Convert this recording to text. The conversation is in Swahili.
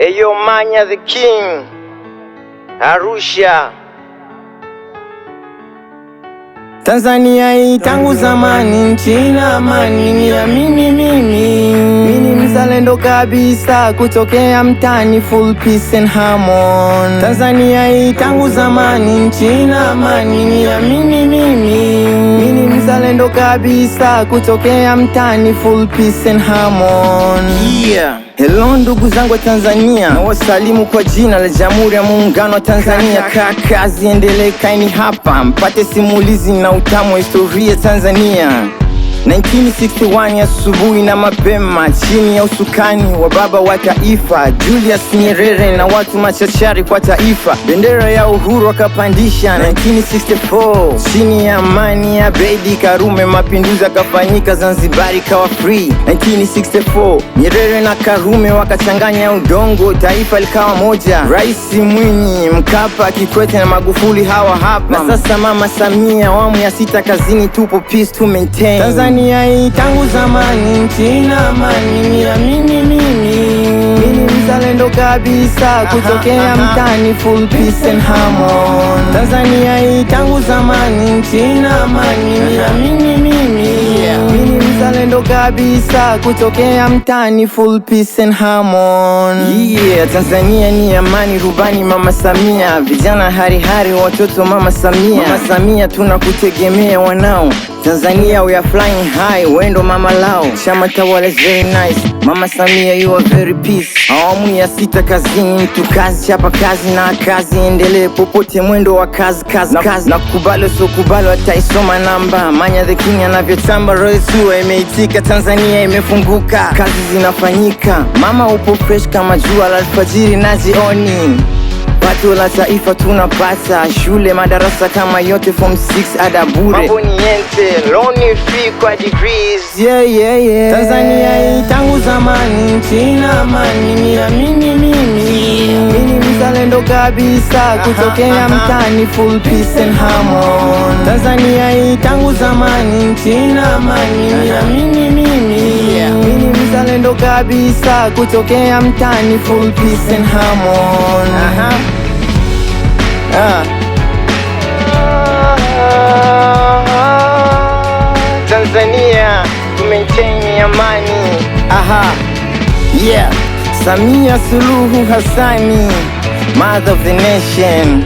Eyo Manya the King, Arusha. Tanzania hii tangu zamani, nchi ina amani, niamini mimi ni mzalendo kabisa, kutokea mtani, full peace and harmony. Tanzania hii tangu zamani, nchi ina amani, niamini mimi ni mzalendo kabisa, kutokea mtani, full peace and harmony. Yeah. Hello ndugu zangu wa Tanzania, na wasalimu kwa jina la Jamhuri ya Muungano wa Tanzania. Kazi endelee, kaini hapa mpate simulizi na utamu wa historia Tanzania. 1961 asubuhi na mapema, chini ya usukani wa baba wa taifa Julius Nyerere na watu machachari kwa taifa, bendera ya uhuru akapandisha. 1964 chini ya amani ya Abeid Karume, mapinduzi akafanyika, Zanzibar ikawa free. 1964 Nyerere na Karume wakachanganya udongo, taifa likawa moja. Rais Mwinyi, Mkapa, Kikwete na Magufuli hawa hapa, na sasa Mama Samia awamu ya 6 kazini, tupo peace to maintain. Tanzania hii tangu zamani, nchi ina amani, niamini mimi ni mzalendo kabisa, kutokea mtani, full peace and harmony. Tanzania hii tangu zamani, nchi ina amani, niamini mimi ni mzalendo kabisa, kutokea mtani, full peace and harmony. Yeah, Tanzania ni amani, rubani Mama Samia, vijana hari watoto Mama Samia. Mama Samia tunakutegemea wanao, Tanzania we are flying high, wendo mama lao, chama tawala is very nice. Mama Samia you are very peace. Awamu ya 6 kazini, mtu kazi, chapa kazi na kazi endelee, popote mwendo wa kazi na kubalo so kubalo ataisoma namba. Manya the King anavyotamba, roho sua imeitika, Tanzania imefunguka, kazi zinafanyika. Mama upo fresh kama jua la alfajiri na jioni. Pato la taifa tunapata, shule madarasa kama yote form 6 ada bure. Mambo ni yente, loan free kwa degrees. Yeah. Tanzania hii tangu zamani, nchi ina amani, niamini mimi ni mzalendo kabisa, kutokea mtani, full peace and harmony. Tanzania hii tangu zamani, nchi ina amani, niamini mimi ni mzalendo kabisa, kutokea mtani, full peace and harmony. Tanzania to maintain amani. Yeah, Samia Suluhu Hassani, mother of the nation.